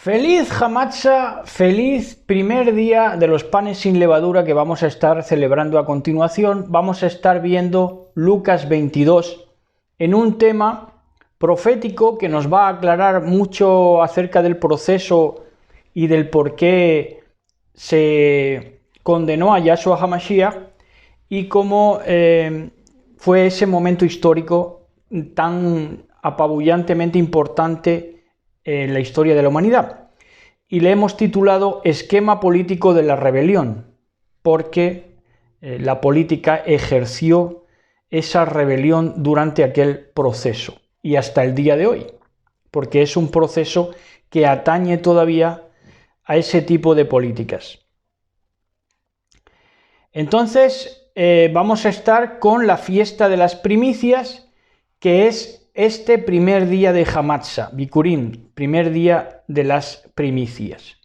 Feliz Hamatzah, feliz primer día de los panes sin levadura que vamos a estar celebrando a continuación. Vamos a estar viendo Lucas 22 en un tema profético que nos va a aclarar mucho acerca del proceso y del por qué se condenó a Yahshua HaMashiach y cómo fue ese momento histórico tan apabullantemente importante en la historia de la humanidad. Y le hemos titulado Esquema político de la rebelión, porque la política ejerció esa rebelión durante aquel proceso y hasta el día de hoy, porque es un proceso que atañe todavía a ese tipo de políticas. Entonces vamos a estar con la fiesta de las primicias, que es este primer día de Hamatzah, Bikurim, primer día de las primicias.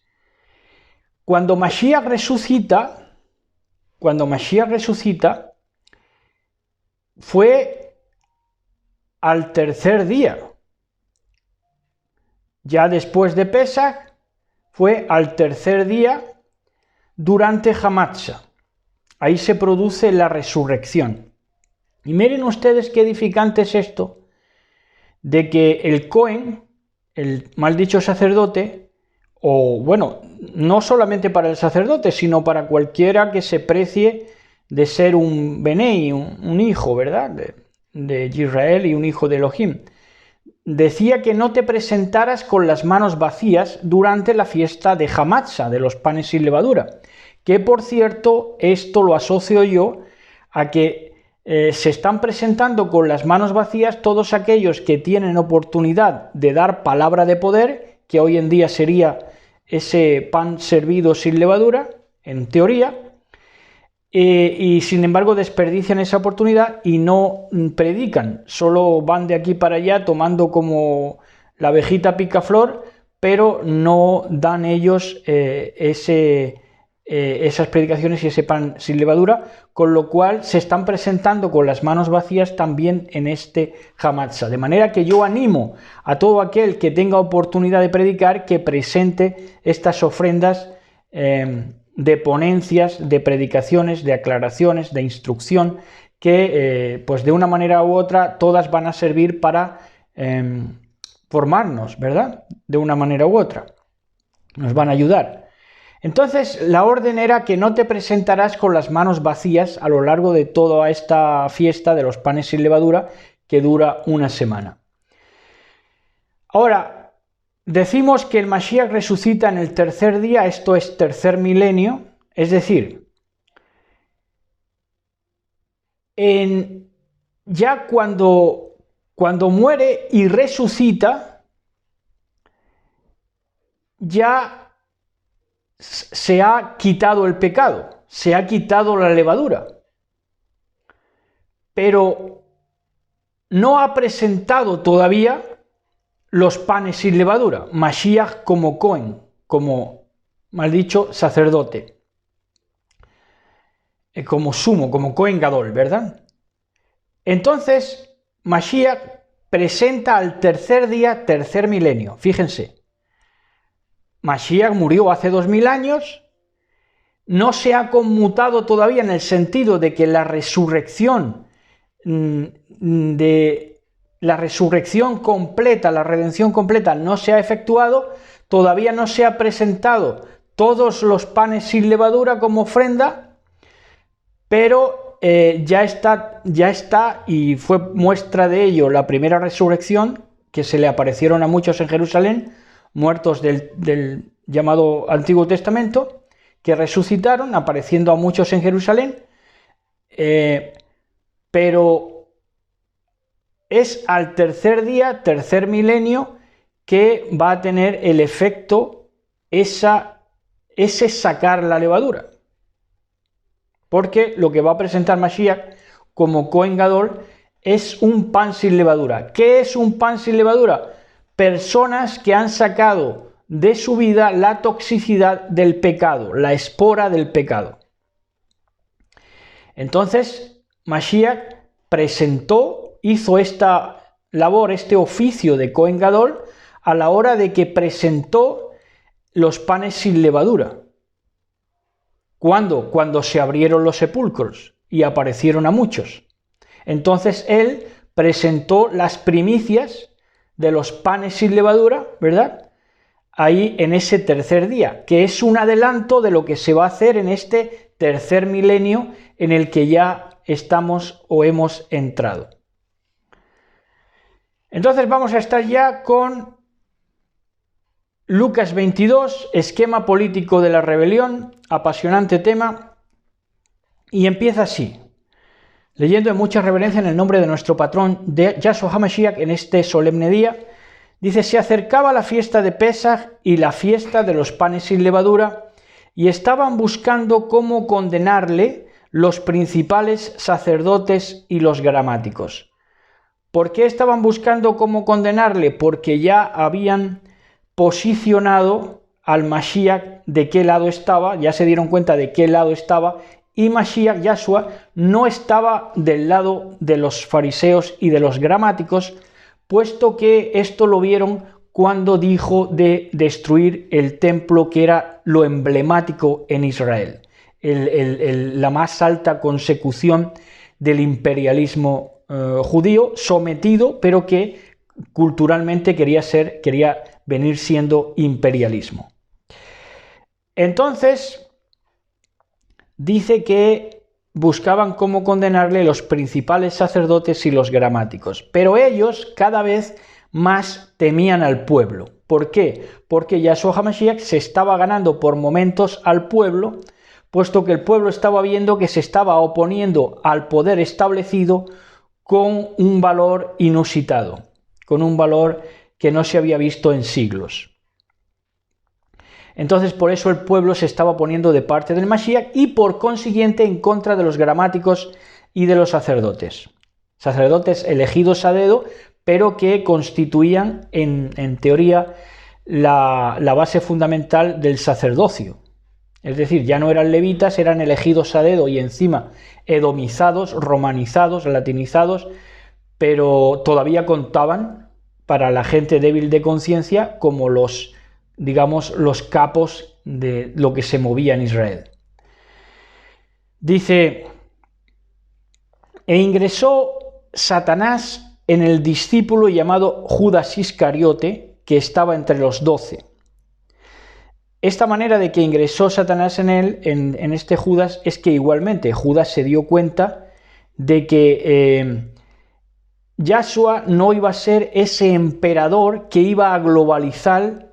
Cuando Mashiach resucita, fue al tercer día. Ya después de Pesach, fue al tercer día durante Hamatzah. Ahí se produce la resurrección. Y miren ustedes qué edificante es esto, de que el Cohen, el mal dicho sacerdote, o bueno, no solamente para el sacerdote, sino para cualquiera que se precie de ser un Benei, un hijo, ¿verdad?, de Israel y un hijo de Elohim, decía que no te presentaras con las manos vacías durante la fiesta de Hamatzah, de los panes sin levadura, que por cierto, esto lo asocio yo a que se están presentando con las manos vacías todos aquellos que tienen oportunidad de dar palabra de poder, que hoy en día sería ese pan servido sin levadura, en teoría, y sin embargo desperdician esa oportunidad y no predican, solo van de aquí para allá tomando como la abejita picaflor, pero no dan ellos esas predicaciones y ese pan sin levadura, con lo cual se están presentando con las manos vacías también en este Hamatzah. De manera que yo animo a todo aquel que tenga oportunidad de predicar que presente estas ofrendas de ponencias, de predicaciones, de aclaraciones, de instrucción, que pues de una manera u otra todas van a servir para formarnos, ¿verdad? De una manera u otra. Nos van a ayudar. Entonces, la orden era que no te presentarás con las manos vacías a lo largo de toda esta fiesta de los panes sin levadura, que dura una semana. Ahora, decimos que el Mashiach resucita en el tercer día, esto es tercer milenio, es decir, ya cuando muere y resucita, ya se ha quitado el pecado, se ha quitado la levadura, pero no ha presentado todavía los panes sin levadura, Mashiach como Cohen, como mal dicho sacerdote, como sumo, como Cohen Gadol, ¿verdad? Entonces Mashiach presenta al tercer día, tercer milenio, fíjense. Mashiach murió hace 2000 años, no se ha conmutado todavía en el sentido de que la resurrección completa, la redención completa no se ha efectuado, todavía no se ha presentado todos los panes sin levadura como ofrenda, pero ya está, y fue muestra de ello la primera resurrección, que se le aparecieron a muchos en Jerusalén, muertos del llamado Antiguo Testamento, que resucitaron, apareciendo a muchos en Jerusalén, pero es al tercer día, tercer milenio, que va a tener el efecto ese sacar la levadura. Porque lo que va a presentar Mashiach como Cohen Gadol es un pan sin levadura. ¿Qué es un pan sin levadura? Personas que han sacado de su vida la toxicidad del pecado, la espora del pecado. Entonces, Mashiach hizo esta labor, este oficio de Cohen Gadol, a la hora de que presentó los panes sin levadura. ¿Cuándo? Cuando se abrieron los sepulcros y aparecieron a muchos. Entonces él presentó las primicias de los panes sin levadura, ¿verdad? Ahí en ese tercer día, que es un adelanto de lo que se va a hacer en este tercer milenio en el que ya estamos o hemos entrado. Entonces vamos a estar ya con Lucas 22, esquema político de la rebelión, apasionante tema, y empieza así, leyendo en mucha reverencia en el nombre de nuestro patrón de Yahshua HaMashiach en este solemne día. Dice: se acercaba la fiesta de Pesaj y la fiesta de los panes sin levadura, y estaban buscando cómo condenarle los principales sacerdotes y los gramáticos. ¿Por qué estaban buscando cómo condenarle? Porque ya habían posicionado al Mashiach de qué lado estaba, ya se dieron cuenta de qué lado estaba, y Mashiach, Yahshua, no estaba del lado de los fariseos y de los gramáticos, puesto que esto lo vieron cuando dijo de destruir el templo, que era lo emblemático en Israel, la más alta consecución del imperialismo judío, sometido, pero que culturalmente quería venir siendo imperialismo. Entonces, dice que buscaban cómo condenarle los principales sacerdotes y los gramáticos, pero ellos cada vez más temían al pueblo. ¿Por qué? Porque Yahshua HaMashiach se estaba ganando por momentos al pueblo, puesto que el pueblo estaba viendo que se estaba oponiendo al poder establecido con un valor inusitado, con un valor que no se había visto en siglos. Entonces, por eso el pueblo se estaba poniendo de parte del Mashiach y por consiguiente en contra de los gramáticos y de los sacerdotes. Sacerdotes elegidos a dedo, pero que constituían en teoría la base fundamental del sacerdocio. Es decir, ya no eran levitas, eran elegidos a dedo y encima edomizados, romanizados, latinizados, pero todavía contaban para la gente débil de conciencia como los capos de lo que se movía en Israel. Dice: e ingresó Satanás en el discípulo llamado Judas Iscariote, que estaba entre los 12. Esta manera de que ingresó Satanás en él, en este Judas, es que igualmente Judas se dio cuenta de que Yahshua no iba a ser ese emperador que iba a globalizar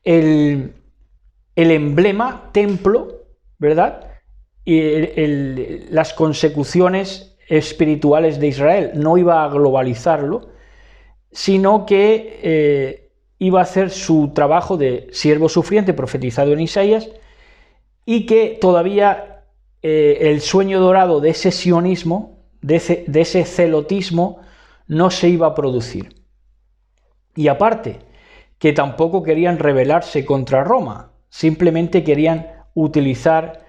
el emblema templo, ¿verdad? Y las consecuciones espirituales de Israel. No iba a globalizarlo, sino que iba a hacer su trabajo de siervo sufriente profetizado en Isaías, y que todavía el sueño dorado de ese sionismo, de ese celotismo, no se iba a producir. Y aparte, que tampoco querían rebelarse contra Roma, simplemente querían utilizar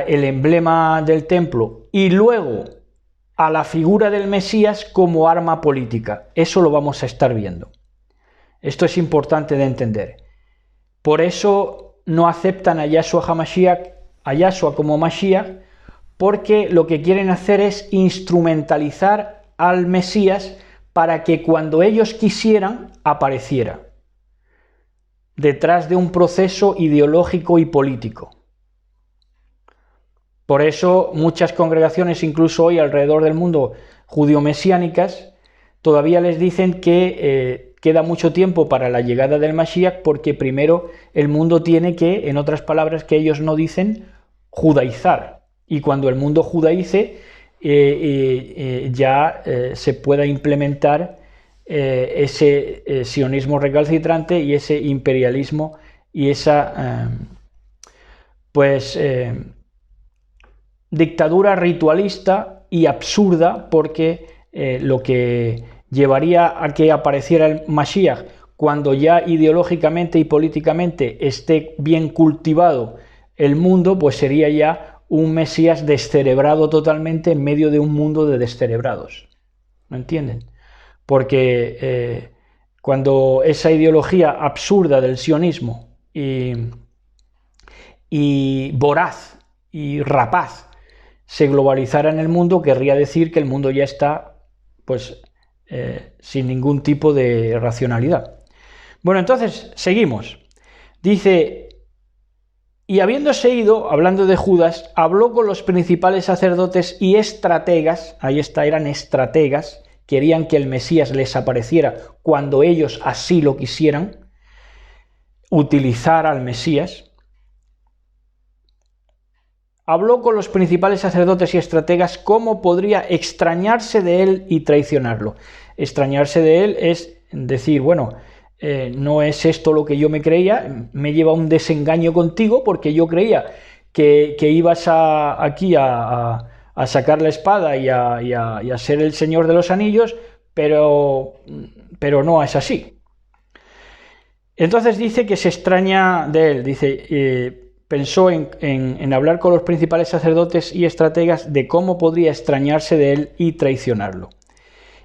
el emblema del templo y luego a la figura del Mesías como arma política. Eso lo vamos a estar viendo. Esto es importante de entender. Por eso no aceptan a Yahshua HaMashiach, a Yahshua como Mashiach, porque lo que quieren hacer es instrumentalizar al Mesías para que cuando ellos quisieran apareciera, detrás de un proceso ideológico y político. Por eso muchas congregaciones, incluso hoy alrededor del mundo, judío-mesiánicas, todavía les dicen que queda mucho tiempo para la llegada del Mashiach, porque primero el mundo tiene que, en otras palabras que ellos no dicen, judaizar. Y cuando el mundo judaice, ya se pueda implementar ese sionismo recalcitrante y ese imperialismo y esa dictadura ritualista y absurda, porque lo que llevaría a que apareciera el Mashiach cuando ya ideológicamente y políticamente esté bien cultivado el mundo, pues sería ya un Mesías descerebrado totalmente en medio de un mundo de descerebrados. ¿Me entienden? Porque cuando esa ideología absurda del sionismo y voraz y rapaz se globalizara en el mundo, querría decir que el mundo ya está pues sin ningún tipo de racionalidad. Bueno, entonces seguimos. Dice: y habiéndose ido, hablando de Judas, habló con los principales sacerdotes y estrategas, ahí está, eran estrategas, querían que el Mesías les apareciera cuando ellos así lo quisieran, utilizar al Mesías. Habló con los principales sacerdotes y estrategas cómo podría extrañarse de él y traicionarlo. Extrañarse de él es decir, bueno, no es esto lo que yo me creía, me lleva un desengaño contigo porque yo creía que ibas aquí a sacar la espada y a ser el Señor de los Anillos, pero no es así. Entonces dice que se extraña de él, dice... pensó en hablar con los principales sacerdotes y estrategas de cómo podría extrañarse de él y traicionarlo.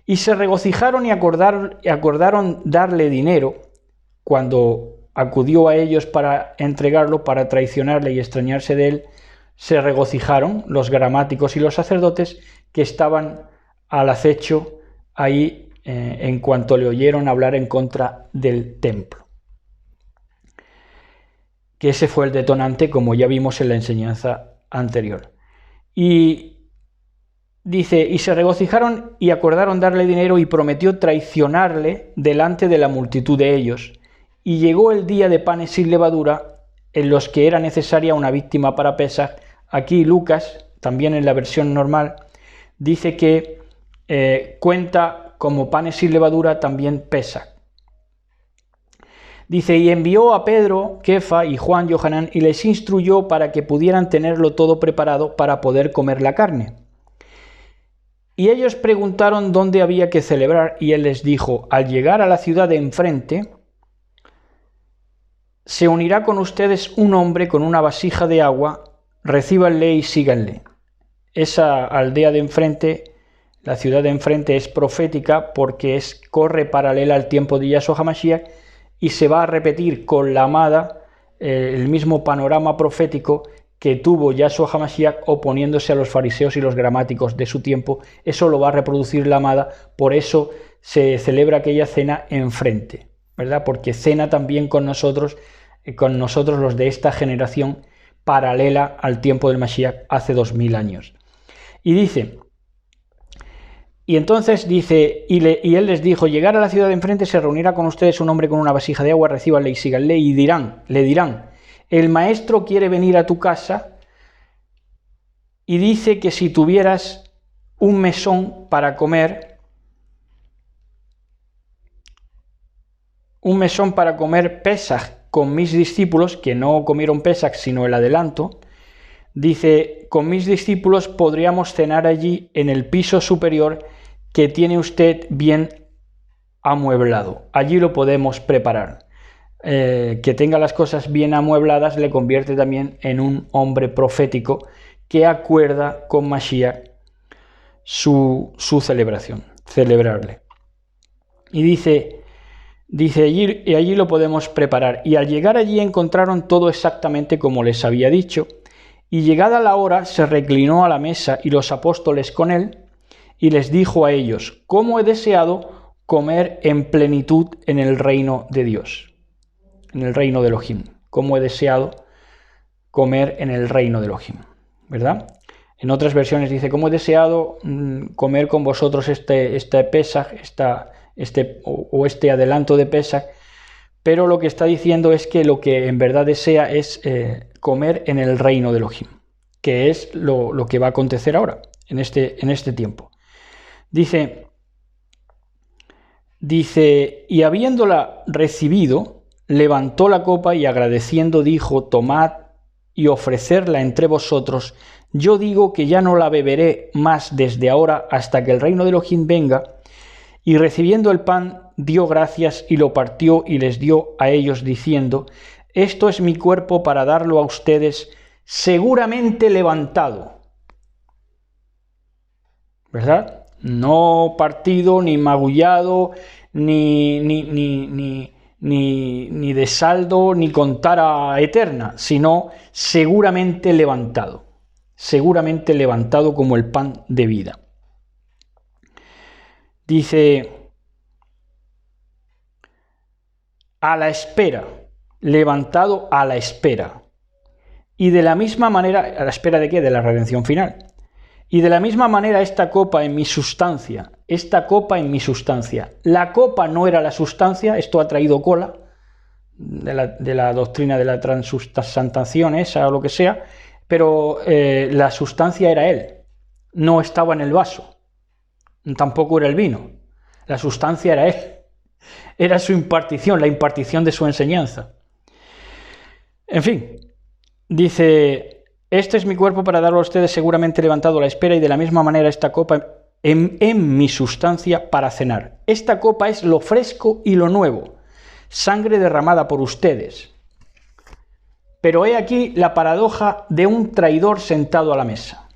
Y se regocijaron y acordaron darle dinero cuando acudió a ellos para entregarlo, para traicionarle y extrañarse de él. Se regocijaron los gramáticos y los sacerdotes que estaban al acecho ahí en cuanto le oyeron hablar en contra del templo. Que ese fue el detonante, como ya vimos en la enseñanza anterior. Y dice, y se regocijaron y acordaron darle dinero y prometió traicionarle delante de la multitud de ellos. Y llegó el día de panes sin levadura, en los que era necesaria una víctima para Pesaj. Aquí Lucas, también en la versión normal, dice que cuenta como panes sin levadura también Pesaj. Dice, y envió a Pedro, Kefa y Juan, Johanán, y les instruyó para que pudieran tenerlo todo preparado para poder comer la carne. Y ellos preguntaron dónde había que celebrar, y él les dijo, al llegar a la ciudad de enfrente, se unirá con ustedes un hombre con una vasija de agua, recíbanle y síganle. Esa aldea de enfrente, la ciudad de enfrente, es profética porque corre paralela al tiempo de Yahshua HaMashiach, y se va a repetir con la amada el mismo panorama profético que tuvo Yahshua HaMashiach oponiéndose a los fariseos y los gramáticos de su tiempo. Eso lo va a reproducir la amada, por eso se celebra aquella cena enfrente, ¿verdad? Porque cena también con nosotros los de esta generación paralela al tiempo del Mashiach hace 2000 años. Y dice... Y entonces dice, y él les dijo, llegar a la ciudad de enfrente se reunirá con ustedes un hombre con una vasija de agua, recíbanle y síganle, y le dirán, el maestro quiere venir a tu casa, y dice que si tuvieras un mesón para comer Pesaj con mis discípulos, que no comieron Pesaj sino el adelanto, dice, con mis discípulos podríamos cenar allí en el piso superior que tiene usted bien amueblado. Allí lo podemos preparar. Que tenga las cosas bien amuebladas le convierte también en un hombre profético que acuerda con Mashiach su celebración, celebrarle. Y dice allí lo podemos preparar. Y al llegar allí encontraron todo exactamente como les había dicho. Y llegada la hora se reclinó a la mesa y los apóstoles con él, y les dijo a ellos, ¿cómo he deseado comer en plenitud en el reino de Dios? En el reino de Elohim. ¿Cómo he deseado comer en el reino de Elohim? ¿Verdad? En otras versiones dice, ¿cómo he deseado comer con vosotros este Pesaj, este adelanto de Pesaj? Pero lo que está diciendo es que lo que en verdad desea es comer en el reino de Elohim, que es lo que va a acontecer ahora, en este tiempo. Dice, y habiéndola recibido, levantó la copa y agradeciendo dijo, tomad y ofrecerla entre vosotros. Yo digo que ya no la beberé más desde ahora hasta que el reino de Elohim venga. Y recibiendo el pan, dio gracias y lo partió y les dio a ellos diciendo, esto es mi cuerpo para darlo a ustedes seguramente levantado. ¿Verdad? No partido, ni magullado, ni de saldo, ni con tara eterna, sino seguramente levantado como el pan de vida. Dice, a la espera, levantado a la espera. Y de la misma manera, ¿a la espera de qué? De la redención final. Y de la misma manera esta copa en mi sustancia. La copa no era la sustancia, esto ha traído cola de la doctrina de la transustantación esa o lo que sea, pero la sustancia era él, no estaba en el vaso, tampoco era el vino, la sustancia era él, era su impartición, la impartición de su enseñanza. En fin, dice, este es mi cuerpo para darlo a ustedes seguramente levantado a la espera, y de la misma manera esta copa en mi sustancia para cenar. Esta copa es lo fresco y lo nuevo, sangre derramada por ustedes. Pero he aquí la paradoja de un traidor sentado a la mesa.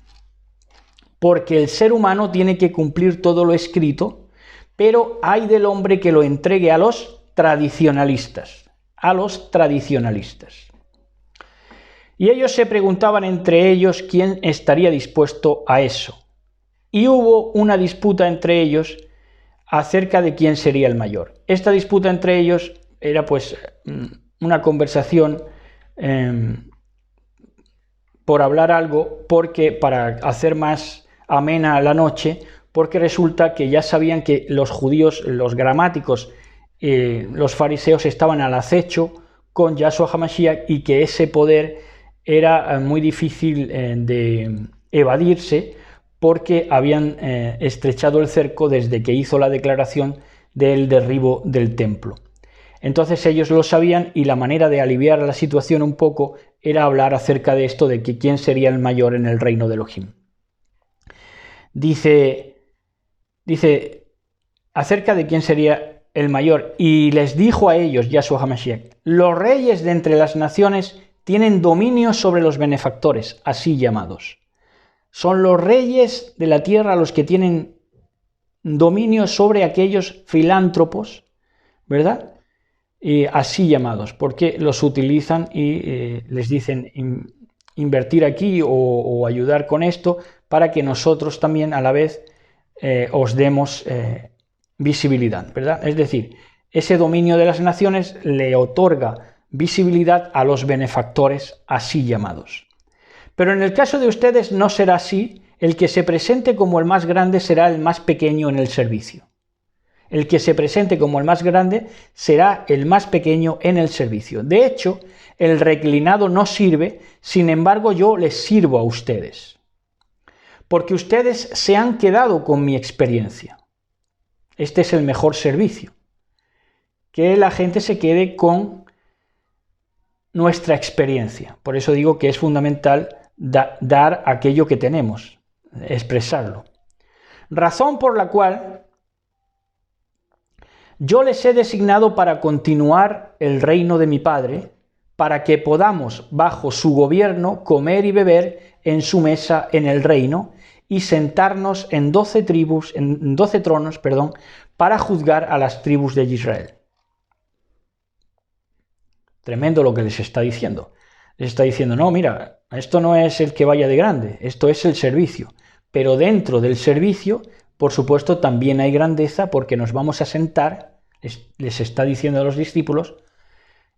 Porque el ser humano tiene que cumplir todo lo escrito, pero hay del hombre que lo entregue a los tradicionalistas. Y ellos se preguntaban entre ellos quién estaría dispuesto a eso. Y hubo una disputa entre ellos acerca de quién sería el mayor. Esta disputa entre ellos era pues una conversación por hablar algo, porque para hacer más amena la noche, porque resulta que ya sabían que los judíos, los gramáticos, los fariseos estaban al acecho con Yahshua HaMashiach, y que ese poder era muy difícil de evadirse, porque habían estrechado el cerco desde que hizo la declaración del derribo del templo. Entonces ellos lo sabían, y la manera de aliviar la situación un poco era hablar acerca de esto, de que quién sería el mayor en el reino de Elohim. Dice acerca de quién sería el mayor, y les dijo a ellos Yahshua HaMashiach, los reyes de entre las naciones tienen dominio sobre los benefactores, así llamados. Son los reyes de la tierra los que tienen dominio sobre aquellos filántropos, ¿verdad? Así llamados, porque los utilizan y les dicen invertir aquí o ayudar con esto, para que nosotros también a la vez os demos visibilidad, ¿verdad? Es decir, ese dominio de las naciones le otorga visibilidad a los benefactores así llamados. Pero en el caso de ustedes no será así. El que se presente como el más grande será el más pequeño en el servicio. El que se presente como el más grande será el más pequeño en el servicio. De hecho, el reclinado no sirve, sin embargo yo les sirvo a ustedes. Porque ustedes se han quedado con mi experiencia. Este es el mejor servicio. Que la gente se quede con nuestra experiencia. Por eso digo que es fundamental dar aquello que tenemos, expresarlo. Razón por la cual yo les he designado para continuar el reino de mi Padre, para que podamos, bajo su gobierno, comer y beber en su mesa en el reino, y sentarnos en 12 tronos, para juzgar a las tribus de Israel. Tremendo lo que les está diciendo. Les está diciendo, no, mira, esto no es el que vaya de grande, esto es el servicio. Pero dentro del servicio, por supuesto, también hay grandeza, porque nos vamos a sentar, les está diciendo a los discípulos,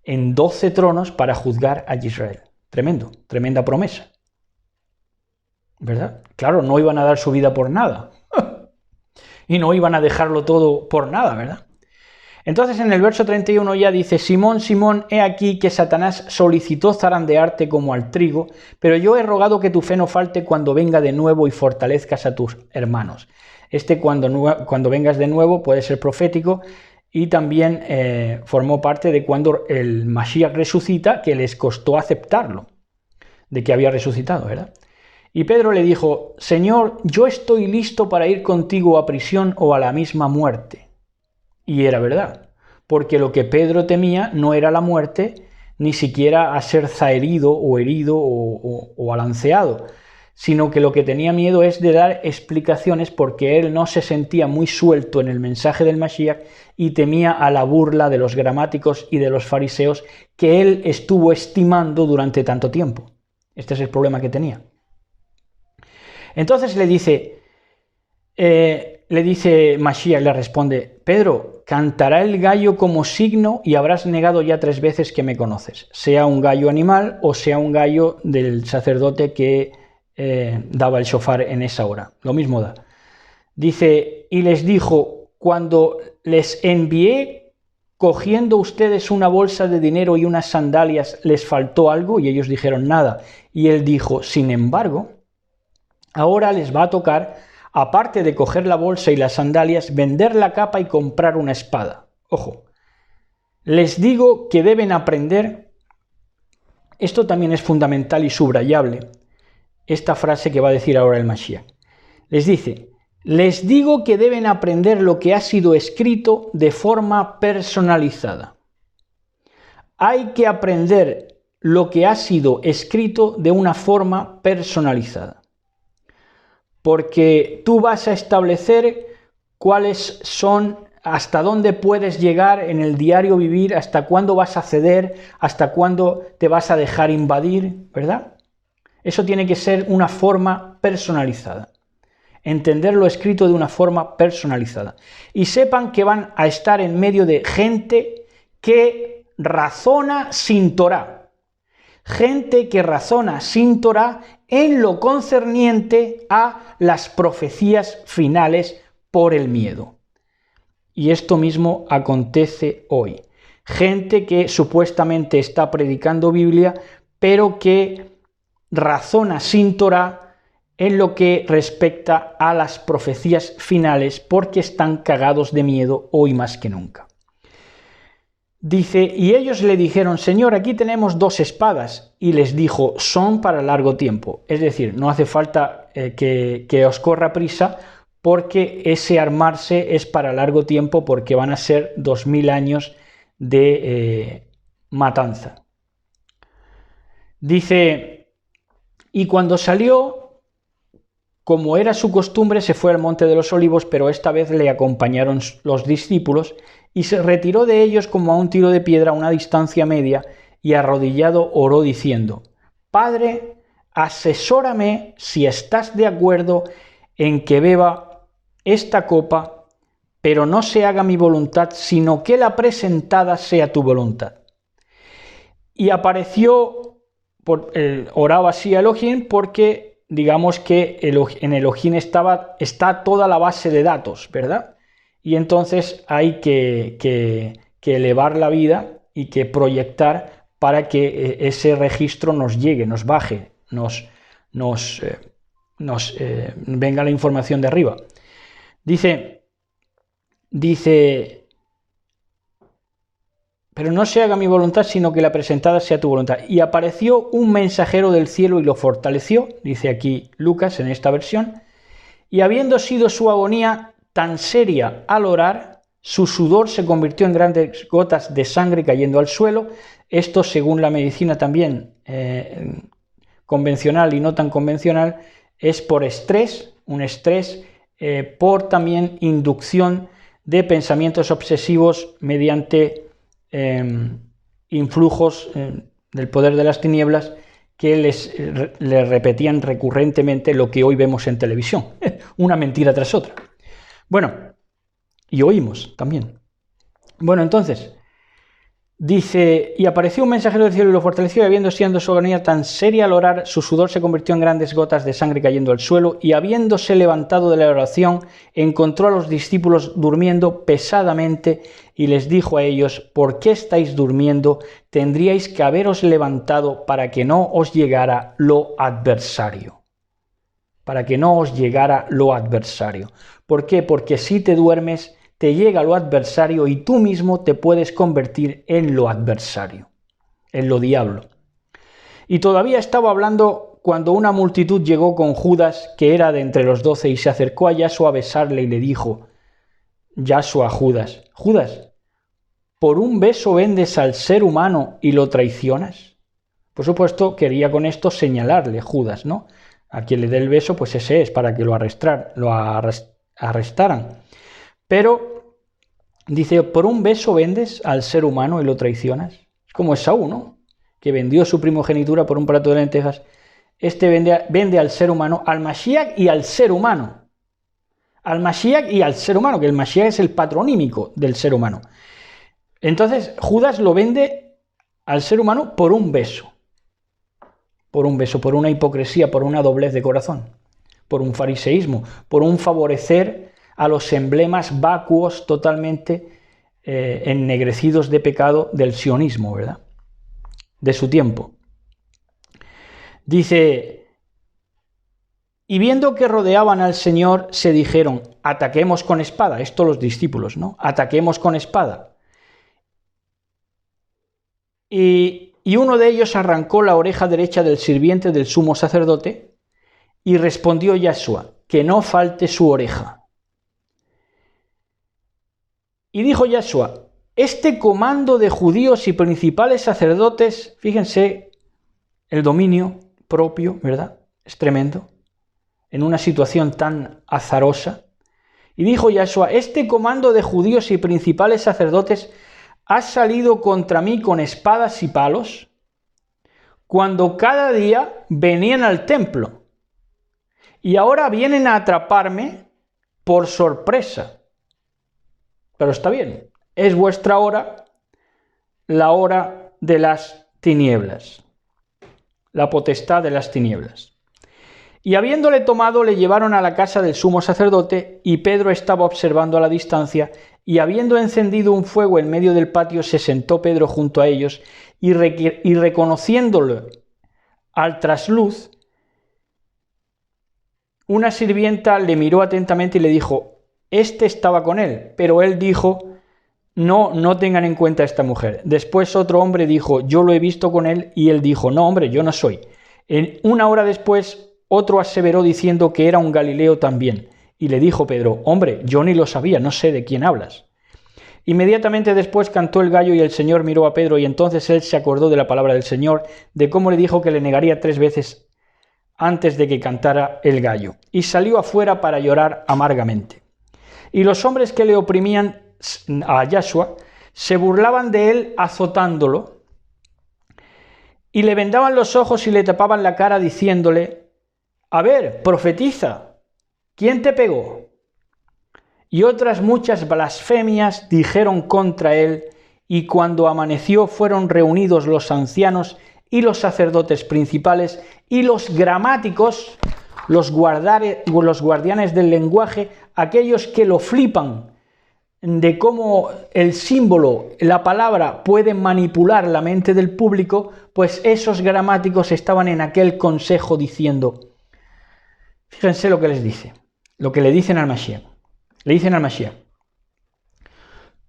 en 12 tronos para juzgar a Israel. Tremendo, tremenda promesa. ¿Verdad? Claro, no iban a dar su vida por nada. Y no iban a dejarlo todo por nada, ¿verdad? Entonces en el verso 31 ya dice, Simón, Simón, he aquí que Satanás solicitó zarandearte como al trigo, pero yo he rogado que tu fe no falte cuando venga de nuevo y fortalezcas a tus hermanos. Cuando vengas de nuevo puede ser profético, y también formó parte de cuando el Mashiach resucita, que les costó aceptarlo, de que había resucitado, ¿verdad? Y Pedro le dijo, Señor, yo estoy listo para ir contigo a prisión o a la misma muerte. Y era verdad, porque lo que Pedro temía no era la muerte, ni siquiera a ser zaherido o herido o alanceado, sino que lo que tenía miedo es de dar explicaciones porque él no se sentía muy suelto en el mensaje del Mashiach y temía a la burla de los gramáticos y de los fariseos que él estuvo estimando durante tanto tiempo. Este es el problema que tenía. Entonces le dice Mashiach, le responde: Pedro, cantará el gallo como signo y habrás negado ya 3 veces que me conoces, sea un gallo animal o sea un gallo del sacerdote que daba el shofar en esa hora. Lo mismo da. Dice, y les dijo: cuando les envié cogiendo ustedes una bolsa de dinero y unas sandalias, ¿les faltó algo? Y ellos dijeron: nada. Y él dijo: sin embargo, ahora les va a tocar, aparte de coger la bolsa y las sandalias, vender la capa y comprar una espada. Ojo, les digo que deben aprender, esto también es fundamental y subrayable, esta frase que va a decir ahora el Mashiach. Les dice: les digo que deben aprender lo que ha sido escrito de forma personalizada. Hay que aprender lo que ha sido escrito de una forma personalizada. Porque tú vas a establecer cuáles son, hasta dónde puedes llegar en el diario vivir, hasta cuándo vas a ceder, hasta cuándo te vas a dejar invadir, ¿verdad? Eso tiene que ser una forma personalizada. Entender lo escrito de una forma personalizada. Y sepan que van a estar en medio de gente que razona sin Torá. Gente que razona sin Torá en lo concerniente a las profecías finales por el miedo. Y esto mismo acontece hoy. Gente que supuestamente está predicando Biblia, pero que razona sin Torá en lo que respecta a las profecías finales porque están cagados de miedo hoy más que nunca. Dice, y ellos le dijeron: Señor, aquí tenemos 2 espadas. Y les dijo: son para largo tiempo. Es decir, no hace falta que os corra prisa, porque ese armarse es para largo tiempo, porque van a ser 2000 años de matanza. Dice, y cuando salió, como era su costumbre, se fue al monte de los olivos, pero esta vez le acompañaron los discípulos, y se retiró de ellos como a un tiro de piedra a una distancia media, y arrodillado oró diciendo: Padre, asesórame si estás de acuerdo en que beba esta copa, pero no se haga mi voluntad, sino que la presentada sea tu voluntad. Y apareció, oraba así a Elohim, porque digamos que en Elohim está toda la base de datos, ¿verdad? Y entonces hay que elevar la vida y que proyectar para que ese registro nos llegue, nos baje, venga la información de arriba. Dice, pero no se haga mi voluntad, sino que la presentada sea tu voluntad. Y apareció un mensajero del cielo y lo fortaleció, dice aquí Lucas en esta versión, y habiendo sido su agonía tan seria al orar, su sudor se convirtió en grandes gotas de sangre cayendo al suelo. Esto, según la medicina también convencional y no tan convencional, es por estrés, un estrés por también inducción de pensamientos obsesivos mediante influjos del poder de las tinieblas que les repetían recurrentemente lo que hoy vemos en televisión, una mentira tras otra. Bueno, y oímos también. Bueno, entonces, dice, y apareció un mensajero del cielo y lo fortaleció, y habiendo sido su agonía tan seria al orar, su sudor se convirtió en grandes gotas de sangre cayendo al suelo, y habiéndose levantado de la oración, encontró a los discípulos durmiendo pesadamente, y les dijo a ellos: ¿por qué estáis durmiendo? Tendríais que haberos levantado para que no os llegara lo adversario. Para que no os llegara lo adversario. ¿Por qué? Porque si te duermes, te llega lo adversario y tú mismo te puedes convertir en lo adversario, en lo diablo. Y todavía estaba hablando cuando una multitud llegó con Judas, que era de entre los 12, y se acercó a Yasua a besarle y le dijo Yasua a Judas: Judas, ¿por un beso vendes al ser humano y lo traicionas? Por supuesto, quería con esto señalarle Judas, ¿no? A quien le dé el beso, pues ese es, para que lo arrestaran. Pero, dice, ¿por un beso vendes al ser humano y lo traicionas? Es como Esaú, ¿no? Que vendió su primogenitura por un plato de lentejas. Este vende al ser humano, al Mashiach y al ser humano. Al Mashiach y al ser humano, que el Mashiach es el patronímico del ser humano. Entonces, Judas lo vende al ser humano por un beso. Por un beso, por una hipocresía, por una doblez de corazón, por un fariseísmo, por un favorecer a los emblemas vacuos totalmente ennegrecidos de pecado del sionismo, ¿verdad? De su tiempo. Dice, y viendo que rodeaban al Señor, se dijeron, ataquemos con espada. Esto los discípulos, ¿no? Ataquemos con espada. Y uno de ellos arrancó la oreja derecha del sirviente del sumo sacerdote y respondió Yahshua, que no falte su oreja. Y dijo Yahshua, este comando de judíos y principales sacerdotes, fíjense el dominio propio, ¿verdad? Es tremendo, en una situación tan azarosa. Y dijo Yahshua, este comando de judíos y principales sacerdotes ha salido contra mí con espadas y palos, cuando cada día venían al templo, y ahora vienen a atraparme por sorpresa. Pero está bien, es vuestra hora, la hora de las tinieblas, la potestad de las tinieblas. Y habiéndole tomado, le llevaron a la casa del sumo sacerdote, y Pedro estaba observando a la distancia, y habiendo encendido un fuego en medio del patio, se sentó Pedro junto a ellos, y reconociéndolo al trasluz, una sirvienta le miró atentamente y le dijo, este estaba con él, pero él dijo, no tengan en cuenta a esta mujer. Después otro hombre dijo, yo lo he visto con él, y él dijo, no hombre, yo no soy. En una hora después, otro aseveró diciendo que era un Galileo también, y le dijo Pedro, hombre, yo ni lo sabía, no sé de quién hablas. Inmediatamente después cantó el gallo y el Señor miró a Pedro, y entonces él se acordó de la palabra del Señor, de cómo le dijo que le negaría 3 veces antes de que cantara el gallo, y salió afuera para llorar amargamente. Y los hombres que le oprimían a Yahshua se burlaban de él azotándolo, y le vendaban los ojos y le tapaban la cara diciéndole, a ver, profetiza, ¿quién te pegó? Y otras muchas blasfemias dijeron contra él, y cuando amaneció fueron reunidos los ancianos y los sacerdotes principales y los gramáticos, los guardianes del lenguaje, aquellos que lo flipan de cómo el símbolo, la palabra puede manipular la mente del público, pues esos gramáticos estaban en aquel consejo diciendo, fíjense lo que les dice, lo que le dicen al Mashiach. Le dicen al Mashiach,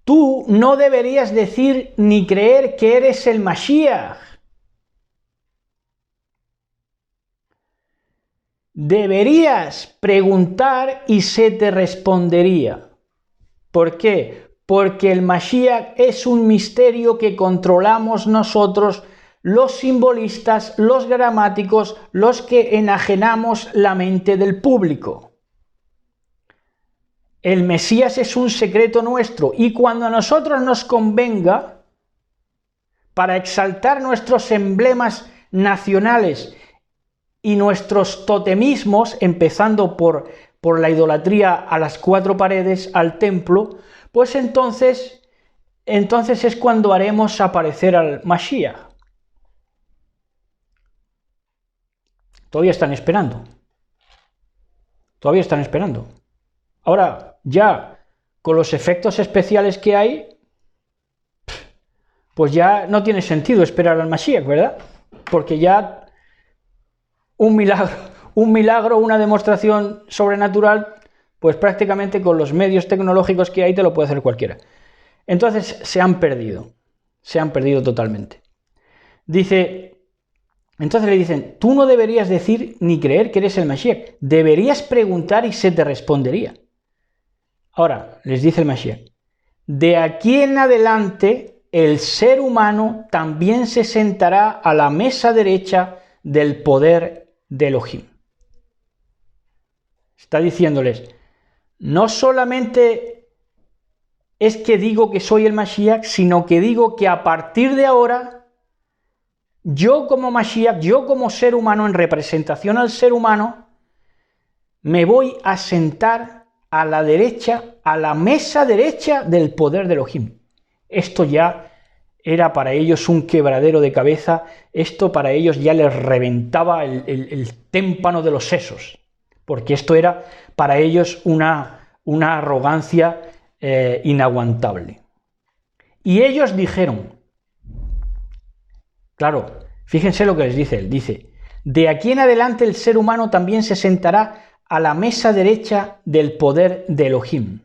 tú no deberías decir ni creer que eres el Mashiach. Deberías preguntar y se te respondería. ¿Por qué? Porque el Mashiach es un misterio que controlamos nosotros, los simbolistas, los gramáticos, los que enajenamos la mente del público. El Mesías es un secreto nuestro, y cuando a nosotros nos convenga, para exaltar nuestros emblemas nacionales y nuestros totemismos, empezando por la idolatría a las 4 paredes, al templo, pues entonces es cuando haremos aparecer al Mashiach. Todavía están esperando. Todavía están esperando. Ahora, ya con los efectos especiales que hay, pues ya no tiene sentido esperar al Mashiach, ¿verdad? Porque ya un milagro, una demostración sobrenatural, pues prácticamente con los medios tecnológicos que hay te lo puede hacer cualquiera. Entonces se han perdido totalmente. Entonces le dicen, tú no deberías decir ni creer que eres el Mashiach, deberías preguntar y se te respondería. Ahora, les dice el Mashiach, de aquí en adelante el ser humano también se sentará a la mesa derecha del poder de Elohim. Está diciéndoles, no solamente es que digo que soy el Mashiach, sino que digo que a partir de ahora, yo como Mashiach, yo como ser humano, en representación al ser humano, me voy a sentar a la derecha, a la mesa derecha del poder de Elohim. Esto ya era para ellos un quebradero de cabeza, esto para ellos ya les reventaba el témpano de los sesos, porque esto era para ellos una arrogancia inaguantable. Y ellos dijeron, claro, fíjense lo que les dice él, dice, de aquí en adelante el ser humano también se sentará a la mesa derecha del poder de Elohim.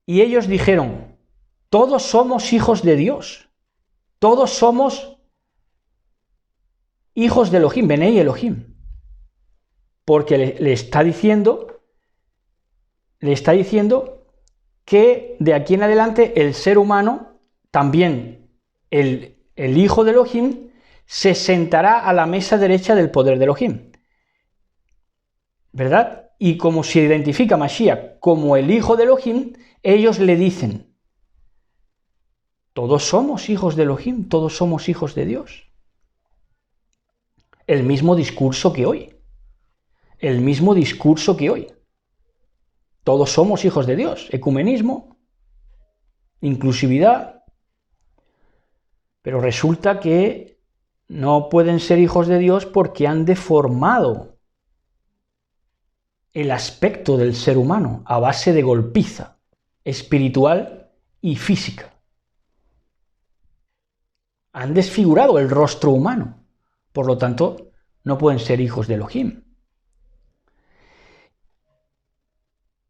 Y ellos dijeron, todos somos hijos de Dios, todos somos hijos de Elohim, Benei Elohim, porque le está diciendo que de aquí en adelante el ser humano, también el hijo de Elohim, se sentará a la mesa derecha del poder de Elohim, ¿verdad? Y como se identifica Mashiach como el hijo de Elohim, ellos le dicen, todos somos hijos de Elohim, todos somos hijos de Dios. El mismo discurso que hoy. Todos somos hijos de Dios. Ecumenismo, inclusividad. Pero resulta que no pueden ser hijos de Dios porque han deformado el aspecto del ser humano a base de golpiza espiritual y física. Han desfigurado el rostro humano. Por lo tanto, no pueden ser hijos de Elohim.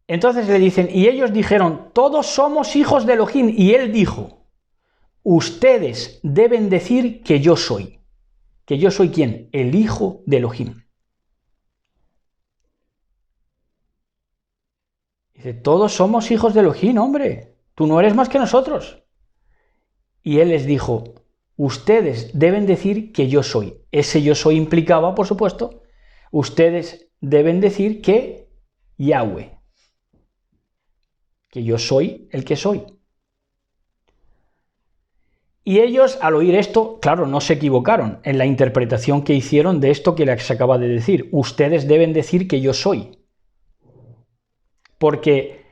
Entonces le dicen, y ellos dijeron, todos somos hijos de Elohim. Y él dijo, ustedes deben decir que yo soy. ¿Que yo soy quién? El hijo de Elohim. Dice, todos somos hijos de Elohim, hombre. Tú no eres más que nosotros. Y él les dijo, ustedes deben decir que yo soy. Ese yo soy implicaba, por supuesto, ustedes deben decir que Yahweh. Que yo soy el que soy. Y ellos, al oír esto, claro, no se equivocaron en la interpretación que hicieron de esto que les acaba de decir. Ustedes deben decir que yo soy. Porque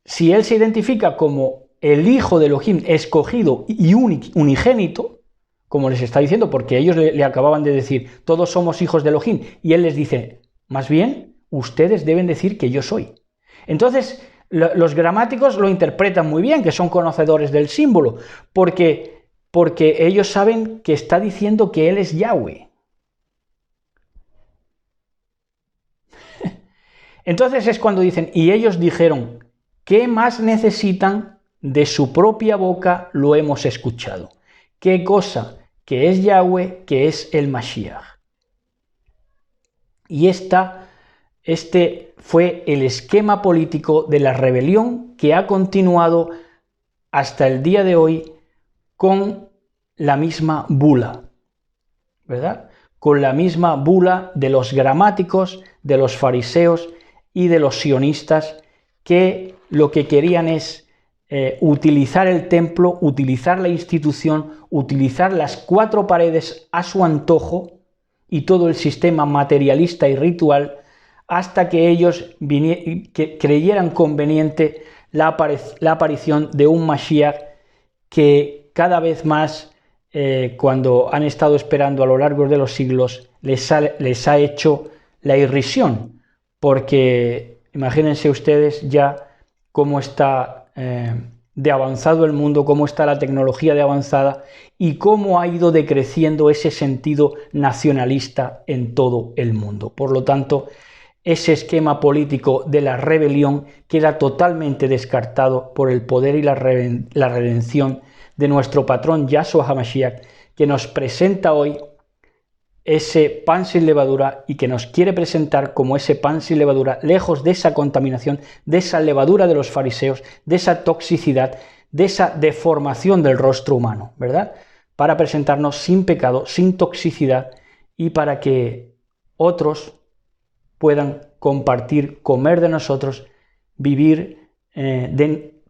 si él se identifica como el hijo de Elohim escogido y unigénito, como les está diciendo, porque ellos le acababan de decir, todos somos hijos de Elohim, y él les dice, más bien, ustedes deben decir que yo soy. Entonces, los gramáticos lo interpretan muy bien, que son conocedores del símbolo, porque ellos saben que está diciendo que él es Yahweh. Entonces es cuando dicen, y ellos dijeron, ¿qué más necesitan? De su propia boca lo hemos escuchado. ¿Qué cosa? Que es Yahweh, que es el Mashiach. Y este fue el esquema político de la rebelión que ha continuado hasta el día de hoy con la misma bula, ¿verdad? Con la misma bula de los gramáticos, de los fariseos y de los sionistas, que lo que querían es utilizar el templo, utilizar la institución, utilizar las cuatro paredes a su antojo y todo el sistema materialista y ritual, hasta que ellos creyeran conveniente la aparición de un Mashiach que cada vez más, cuando han estado esperando a lo largo de los siglos, les ha hecho la irrisión, porque imagínense ustedes ya cómo está de avanzado el mundo, cómo está la tecnología de avanzada y cómo ha ido decreciendo ese sentido nacionalista en todo el mundo. Por lo tanto, ese esquema político de la rebelión queda totalmente descartado por el poder y la redención de nuestro patrón Yahshua HaMashiach, que nos presenta hoy ese pan sin levadura y que nos quiere presentar como ese pan sin levadura, lejos de esa contaminación, de esa levadura de los fariseos, de esa toxicidad, de esa deformación del rostro humano, ¿verdad? Para presentarnos sin pecado, sin toxicidad y para que otros puedan compartir, comer de nosotros, vivir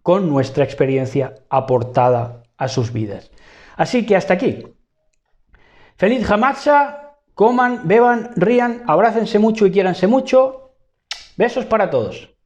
con nuestra experiencia aportada a sus vidas. Así que hasta aquí. Feliz Hamatsa, coman, beban, rían, abrácense mucho y quiéranse mucho. Besos para todos.